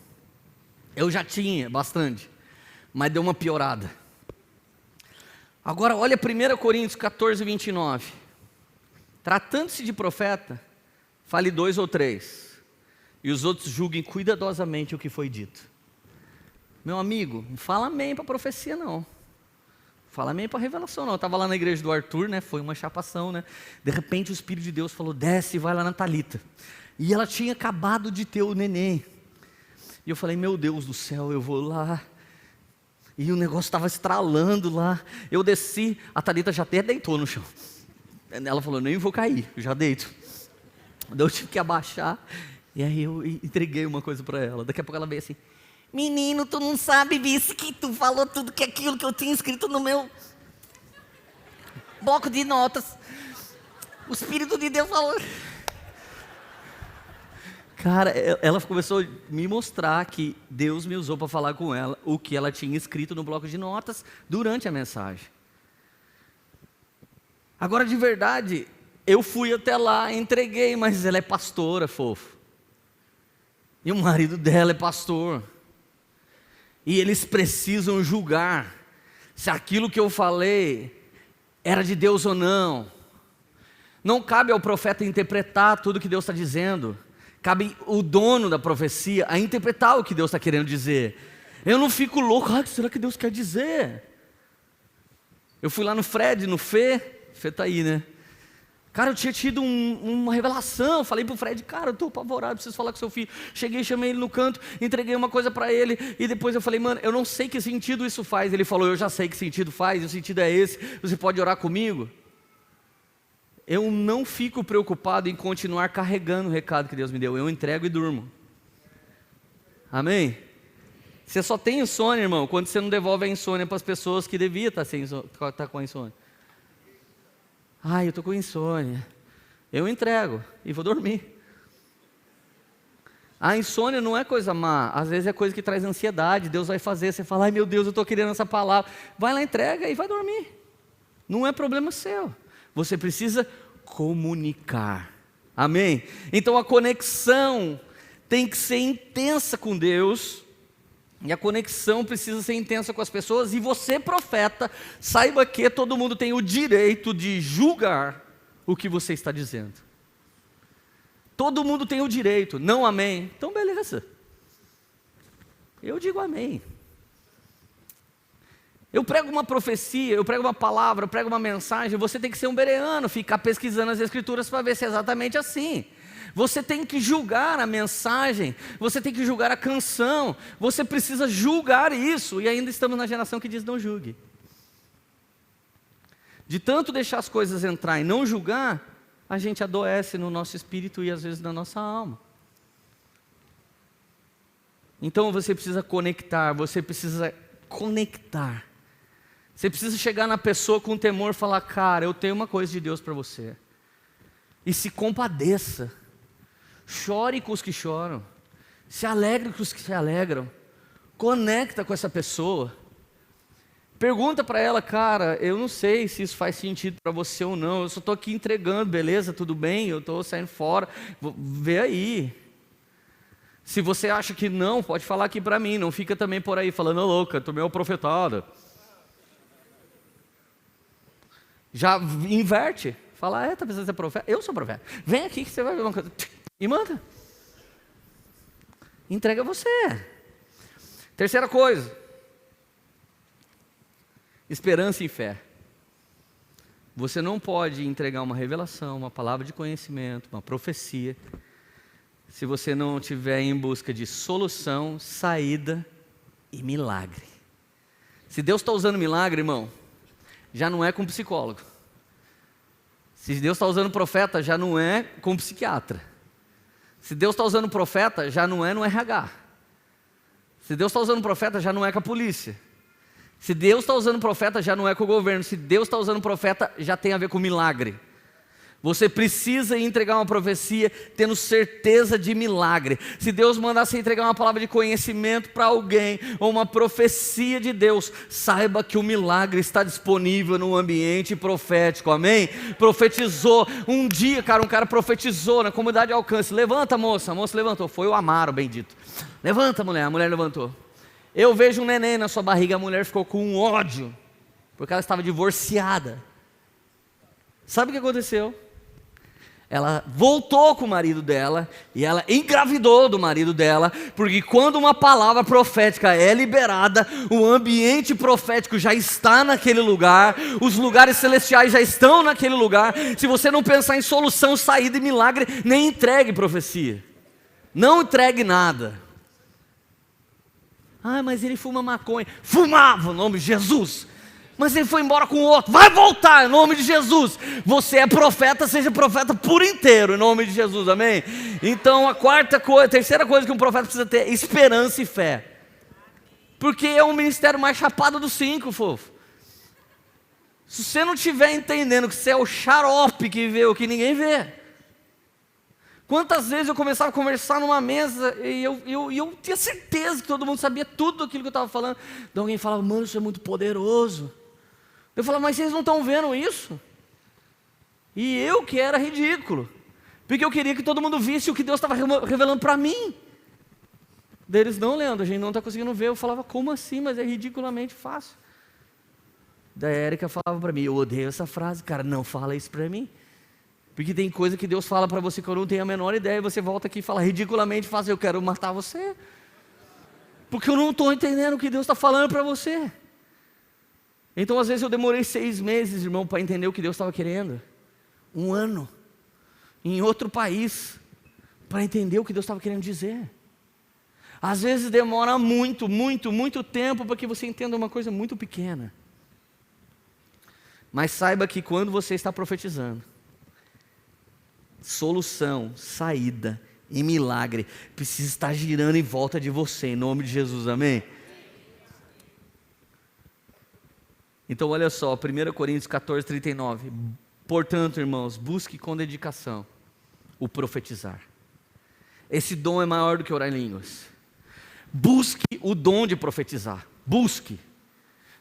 Eu já tinha bastante, mas deu uma piorada. Agora olha 1 Coríntios 14, 29. Tratando-se de profeta, fale 2 ou 3, e os outros julguem cuidadosamente o que foi dito. Meu amigo, não fala amém para a profecia não. Fala amém para a revelação não. Eu estava lá na igreja do Arthur, né? Foi uma chapação, né? De repente o Espírito de Deus falou, desce e vai lá na Thalita. E ela tinha acabado de ter o neném. E eu falei, meu Deus do céu, eu vou lá. E o negócio estava estralando lá. Eu desci, a Thalita já até deitou no chão. Ela falou, nem vou cair, eu já deito. Eu tive que abaixar. E aí eu entreguei uma coisa para ela. Daqui a pouco ela veio assim, menino, tu não sabe disso, que tu falou tudo que aquilo que eu tinha escrito no meu bloco de notas. O Espírito de Deus falou... Cara, ela começou a me mostrar que Deus me usou para falar com ela o que ela tinha escrito no bloco de notas durante a mensagem. Agora, de verdade, eu fui até lá, entreguei, mas ela é pastora, fofo. E o marido dela é pastor. E eles precisam julgar se aquilo que eu falei era de Deus ou não. Não cabe ao profeta interpretar tudo que Deus está dizendo. Cabe o dono da profecia a interpretar o que Deus está querendo dizer. Eu não fico louco, o que será que Deus quer dizer? Eu fui lá no Fred, no Fê está aí, né? Cara, eu tinha tido uma revelação, falei pro Fred, cara, eu estou apavorado, preciso falar com seu filho. Cheguei, chamei ele no canto, entreguei uma coisa para ele, e depois eu falei, mano, eu não sei que sentido isso faz. Ele falou, eu já sei que sentido faz, o sentido é esse, você pode orar comigo? Eu não fico preocupado em continuar carregando o recado que Deus me deu. Eu entrego e durmo. Amém? Você só tem insônia, irmão, quando você não devolve a insônia para as pessoas que deviam estar com a insônia. Eu estou com insônia. Eu entrego e vou dormir. A insônia não é coisa má. Às vezes é coisa que traz ansiedade. Deus vai fazer, você fala, ai meu Deus, eu estou querendo essa palavra. Vai lá, entrega e vai dormir. Não é problema seu. Você precisa comunicar. Amém? Então a conexão tem que ser intensa com Deus. E a conexão precisa ser intensa com as pessoas. E você, profeta, saiba que todo mundo tem o direito de julgar o que você está dizendo. Todo mundo tem o direito. Não amém? Então beleza. Eu digo amém. Eu prego uma profecia, eu prego uma palavra, eu prego uma mensagem. Você tem que ser um bereano, ficar pesquisando as escrituras para ver se é exatamente assim. Você tem que julgar a mensagem, você tem que julgar a canção, você precisa julgar isso. E ainda estamos na geração que diz não julgue. De tanto deixar as coisas entrar e não julgar, a gente adoece no nosso espírito e às vezes na nossa alma. Então você precisa conectar, você precisa conectar. Você precisa chegar na pessoa com temor e falar, cara, eu tenho uma coisa de Deus para você. E se compadeça. Chore com os que choram. Se alegre com os que se alegram. Conecta com essa pessoa. Pergunta para ela, cara, eu não sei se isso faz sentido para você ou não. Eu só estou aqui entregando, beleza, tudo bem, eu estou saindo fora. Vê aí. Se você acha que não, pode falar aqui para mim. Não fica também por aí falando, louca, tu é profetada. Já inverte. Fala, tá precisando ser profeta? Eu sou profeta. Vem aqui que você vai ver uma coisa. E manda. Entrega você. Terceira coisa. Esperança e fé. Você não pode entregar uma revelação, uma palavra de conhecimento, uma profecia, se você não estiver em busca de solução, saída e milagre. Se Deus está usando milagre, irmão, já não é com psicólogo. Se Deus está usando profeta, já não é com psiquiatra. Se Deus está usando profeta, já não é no RH. Se Deus está usando profeta, já não é com a polícia. Se Deus está usando profeta, já não é com o governo. Se Deus está usando profeta, já tem a ver com milagre. Você precisa entregar uma profecia tendo certeza de milagre. Se Deus mandar você entregar uma palavra de conhecimento para alguém, ou uma profecia de Deus, saiba que o milagre está disponível no ambiente profético, amém? Profetizou, um dia, um cara profetizou na comunidade de Alcance. Levanta, moça, a moça levantou, foi o Amaro, bendito. Levanta, mulher, a mulher levantou. Eu vejo um neném na sua barriga, a mulher ficou com um ódio, porque ela estava divorciada. Sabe o que aconteceu? Ela voltou com o marido dela e ela engravidou do marido dela, porque quando uma palavra profética é liberada, o ambiente profético já está naquele lugar, os lugares celestiais já estão naquele lugar. Se você não pensar em solução, saída e milagre, nem entregue profecia, não entregue nada. Ah, mas ele fuma maconha. Fumava, no nome de Jesus. Mas ele foi embora com o outro. Vai voltar, em nome de Jesus. Você é profeta, seja profeta por inteiro, em nome de Jesus, amém? Então a terceira coisa que um profeta precisa ter é esperança e fé. Porque é um ministério mais chapado dos 5, fofo. Se você não estiver entendendo que você é o xarope que vê o que ninguém vê. Quantas vezes eu começava a conversar numa mesa e eu tinha certeza que todo mundo sabia tudo aquilo que eu estava falando. Então alguém falava, mano, isso é muito poderoso. Eu falava, mas vocês não estão vendo isso? E eu que era ridículo, porque eu queria que todo mundo visse o que Deus estava revelando para mim. Daí eles, não, Leandro, a gente não está conseguindo ver. Eu falava, como assim? Mas é ridiculamente fácil. Daí a Érica falava para mim, eu odeio essa frase, cara, não fala isso para mim. Porque tem coisa que Deus fala para você que eu não tenho a menor ideia, e você volta aqui e fala, ridiculamente fácil, eu quero matar você. Porque eu não estou entendendo o que Deus está falando para você. Então às vezes eu demorei 6 meses, irmão, para entender o que Deus estava querendo. 1 ano, em outro país, para entender o que Deus estava querendo dizer. Às vezes demora muito, muito, muito tempo para que você entenda uma coisa muito pequena. Mas saiba que quando você está profetizando, solução, saída e milagre precisa estar girando em volta de você, em nome de Jesus, amém? Então olha só, 1 Coríntios 14, 39. Portanto, irmãos, busque com dedicação o profetizar. Esse dom é maior do que orar em línguas. Busque o dom de profetizar, busque.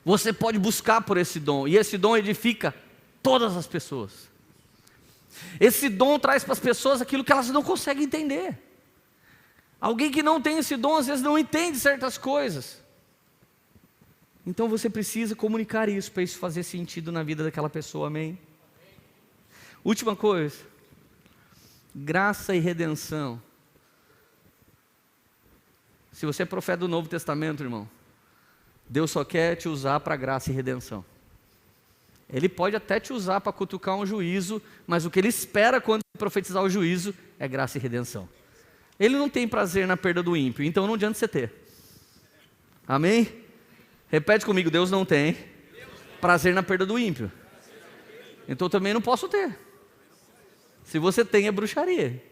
Você pode buscar por esse dom, e esse dom edifica todas as pessoas. Esse dom traz para as pessoas aquilo que elas não conseguem entender. Alguém que não tem esse dom, às vezes não entende certas coisas. Então você precisa comunicar isso, para isso fazer sentido na vida daquela pessoa, amém? Última coisa, Graça e redenção. Se você é profeta do Novo Testamento, irmão, Deus só quer te usar para graça e redenção. Ele pode até te usar para cutucar um juízo, mas o que Ele espera quando profetizar o juízo é graça e redenção. Ele não tem prazer na perda do ímpio, então não adianta você ter. Amém? Repete comigo, Deus não tem prazer na perda do ímpio. Então eu também não posso ter. Se você tem, é bruxaria.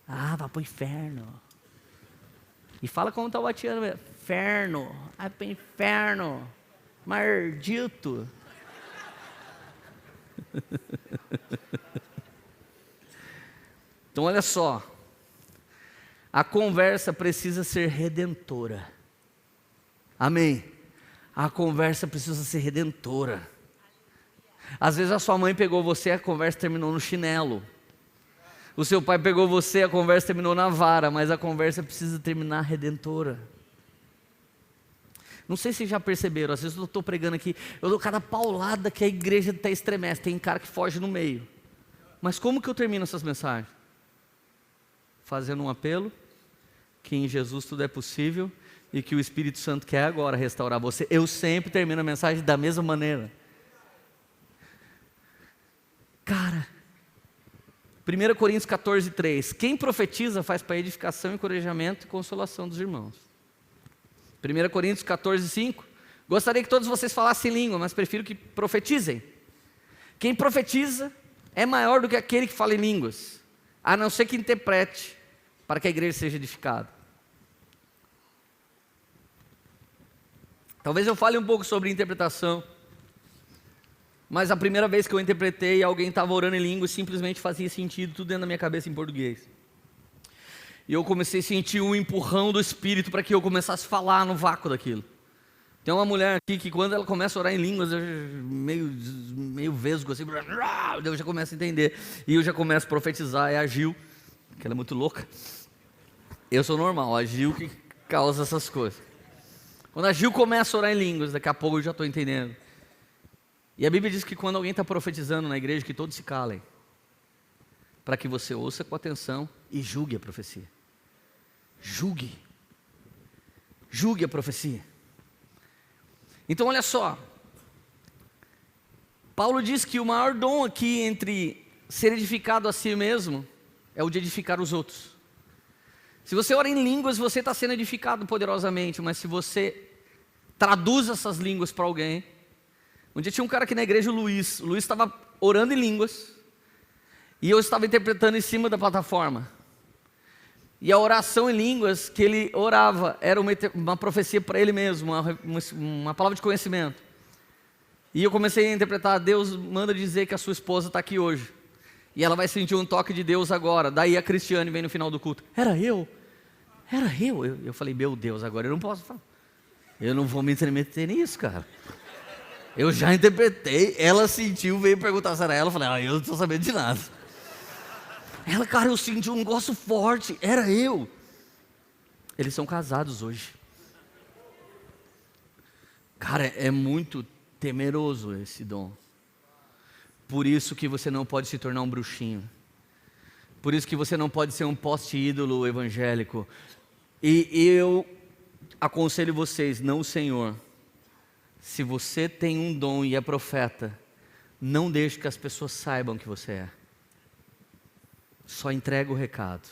Vai pro inferno. E fala como está o batiano mesmo. Inferno, vai pro inferno. Maldito. Então olha só. A conversa precisa ser redentora. Amém? A conversa precisa ser redentora. Às vezes a sua mãe pegou você, a conversa terminou no chinelo. O seu pai pegou você, a conversa terminou na vara, mas a conversa precisa terminar redentora. Não sei se vocês já perceberam, às vezes eu estou pregando aqui, eu dou cada paulada que a igreja até estremece, tem cara que foge no meio. Mas como que eu termino essas mensagens? Fazendo um apelo, que em Jesus tudo é possível, e que o Espírito Santo quer agora restaurar você. Eu sempre termino a mensagem da mesma maneira. Cara, 1 Coríntios 14, 3. Quem profetiza faz para edificação, encorajamento e consolação dos irmãos. 1 Coríntios 14, 5. Gostaria que todos vocês falassem língua, mas prefiro que profetizem. Quem profetiza é maior do que aquele que fala em línguas, a não ser que interprete, para que a igreja seja edificada. Talvez eu fale um pouco sobre interpretação. Mas a primeira vez que eu interpretei, alguém estava orando em língua e simplesmente fazia sentido, tudo dentro da minha cabeça em português. E eu comecei a sentir um empurrão do Espírito para que eu começasse a falar no vácuo daquilo. Tem uma mulher aqui que quando ela começa a orar em línguas, eu meio vesgo assim, eu já começo a entender. E eu já começo a profetizar, é a Gil, que ela é muito louca. Eu sou normal, a Gil que causa essas coisas. Quando a Gil começa a orar em línguas, daqui a pouco eu já estou entendendo. E a Bíblia diz que quando alguém está profetizando na igreja, que todos se calem, para que você ouça com atenção e julgue a profecia. Julgue a profecia. Então olha só, Paulo diz que o maior dom aqui entre ser edificado a si mesmo é o de edificar os outros. Se você ora em línguas, você está sendo edificado poderosamente, mas se você traduz essas línguas para alguém. Um dia tinha um cara aqui na igreja, o Luiz estava orando em línguas, e eu estava interpretando em cima da plataforma. E a oração em línguas que ele orava era uma profecia para ele mesmo, uma palavra de conhecimento. E eu comecei a interpretar: Deus manda dizer que a sua esposa está aqui hoje, e ela vai sentir um toque de Deus agora. Daí a Cristiane vem no final do culto: era eu. Eu falei: meu Deus, agora eu não posso falar. Eu não vou me intermeter nisso, cara. Eu já interpretei, ela sentiu, veio perguntar se era ela, eu falei: eu não estou sabendo de nada. Ela: cara, eu senti um negócio forte, era eu. Eles são casados hoje. Cara, é muito temeroso esse dom. Por isso que você não pode se tornar um bruxinho. Por isso que você não pode ser um poste-ídolo evangélico. E eu aconselho vocês, não o Senhor. Se você tem um dom e é profeta, não deixe que as pessoas saibam que você é. Só entrega o recado.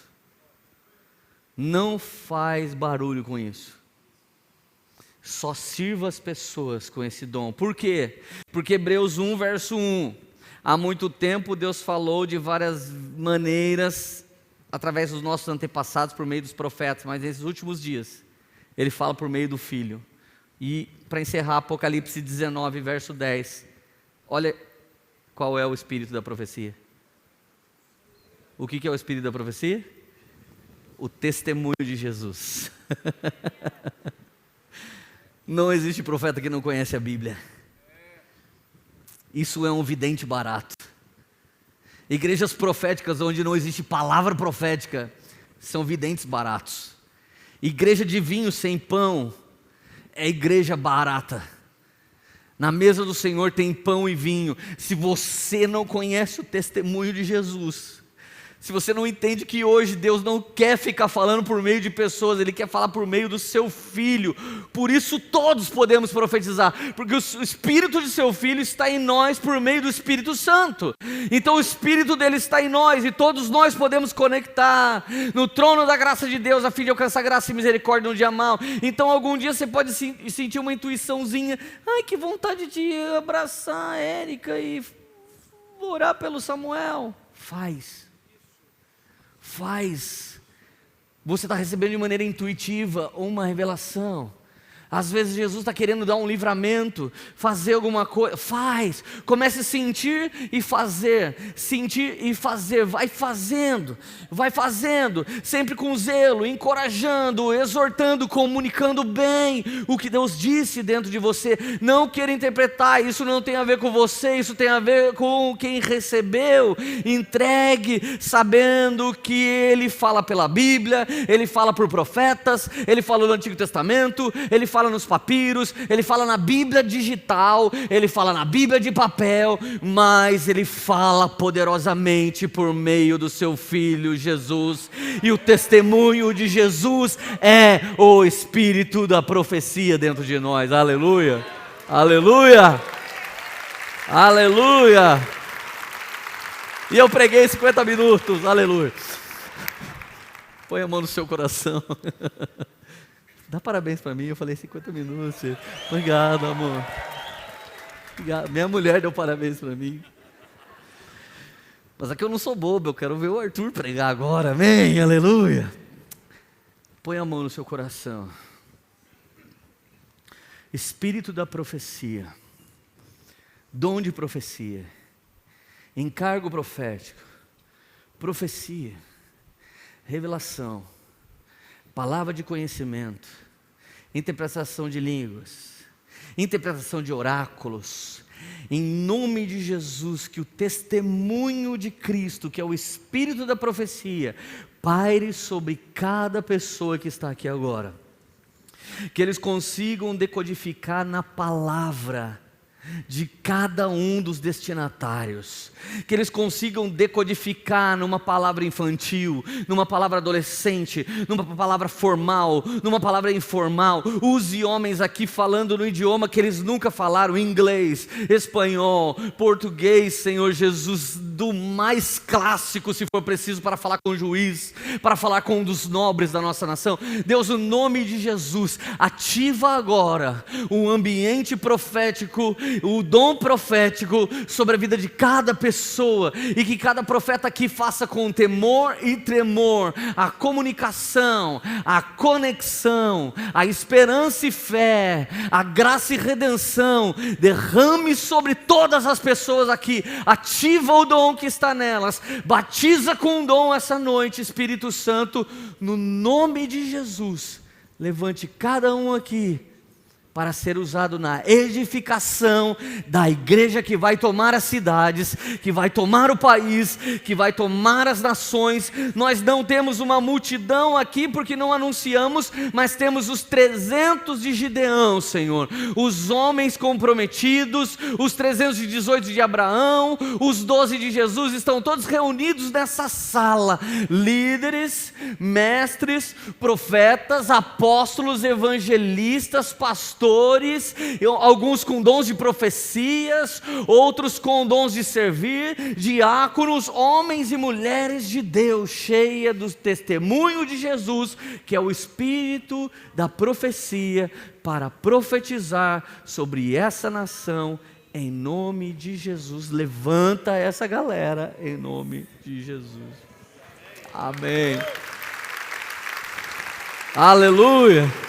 Não faz barulho com isso. Só sirva as pessoas com esse dom. Por quê? Porque Hebreus 1, verso 1. Há muito tempo Deus falou de várias maneiras, através dos nossos antepassados, por meio dos profetas, mas nesses últimos dias, Ele fala por meio do Filho. E para encerrar, Apocalipse 19, verso 10. Olha qual é o espírito da profecia. O que é o espírito da profecia? O testemunho de Jesus. Não existe profeta que não conhece a Bíblia. Isso é um vidente barato. Igrejas proféticas onde não existe palavra profética são videntes baratos. Igreja de vinho sem pão é igreja barata. Na mesa do Senhor tem pão e vinho. Se você não conhece o testemunho de Jesus, Se você não entende que hoje Deus não quer ficar falando por meio de pessoas, Ele quer falar por meio do seu Filho. Por isso todos podemos profetizar, porque o Espírito de seu Filho está em nós por meio do Espírito Santo. Então o Espírito dele está em nós, e todos nós podemos conectar no trono da graça de Deus, a fim de alcançar graça e misericórdia no dia mau. Então algum dia você pode sentir uma intuição,zinha, ai, que vontade de abraçar a Érica e orar pelo Samuel. Faz. Você está recebendo de maneira intuitiva uma revelação. Às vezes Jesus está querendo dar um livramento, fazer alguma coisa, comece a sentir e fazer, vai fazendo, sempre com zelo, encorajando, exortando, comunicando bem o que Deus disse dentro de você. Não queira interpretar, isso não tem a ver com você, isso tem a ver com quem recebeu. Entregue, sabendo que Ele fala pela Bíblia, Ele fala por profetas, Ele fala no Antigo Testamento, Ele fala nos papiros, Ele fala na Bíblia digital, Ele fala na Bíblia de papel, mas Ele fala poderosamente por meio do seu Filho Jesus, e o testemunho de Jesus é o Espírito da profecia dentro de nós. Aleluia, aleluia, aleluia. E eu preguei 50 minutos, aleluia. Põe a mão no seu coração. Dá parabéns para mim, eu falei 50 minutos. Obrigado, amor. Obrigado. Minha mulher deu parabéns para mim. Mas aqui eu não sou bobo, eu quero ver o Arthur pregar agora, amém, aleluia. Põe a mão no seu coração. Espírito da profecia, dom de profecia, encargo profético, profecia, revelação, palavra de conhecimento, interpretação de línguas, interpretação de oráculos, em nome de Jesus, que o testemunho de Cristo, que é o Espírito da profecia, paire sobre cada pessoa que está aqui agora, que eles consigam decodificar na palavra de cada um dos destinatários, que eles consigam decodificar numa palavra infantil, numa palavra adolescente, numa palavra formal, numa palavra informal. Use homens aqui falando no idioma que eles nunca falaram, inglês, espanhol, português, Senhor Jesus, do mais clássico, se for preciso, para falar com o juiz, para falar com um dos nobres da nossa nação. Deus, no nome de Jesus, ativa agora um ambiente profético, o dom profético sobre a vida de cada pessoa, e que cada profeta aqui faça com temor e tremor a comunicação, a conexão, a esperança e fé, a graça e redenção. Derrame sobre todas as pessoas aqui, ativa o dom que está nelas, batiza com o dom essa noite, Espírito Santo, no nome de Jesus. Levante cada um aqui para ser usado na edificação da igreja que vai tomar as cidades, que vai tomar o país, que vai tomar as nações. Nós não temos uma multidão aqui porque não anunciamos, mas temos os 300 de Gideão, Senhor, os homens comprometidos, os 318 de Abraão, os 12 de Jesus, estão todos reunidos nessa sala, líderes, mestres, profetas, apóstolos, evangelistas, pastores, alguns com dons de profecias, outros com dons de servir, diáconos, homens e mulheres de Deus, cheia do testemunho de Jesus, que é o Espírito da profecia, para profetizar sobre essa nação, em nome de Jesus. Levanta essa galera, em nome de Jesus. Amém. Aleluia.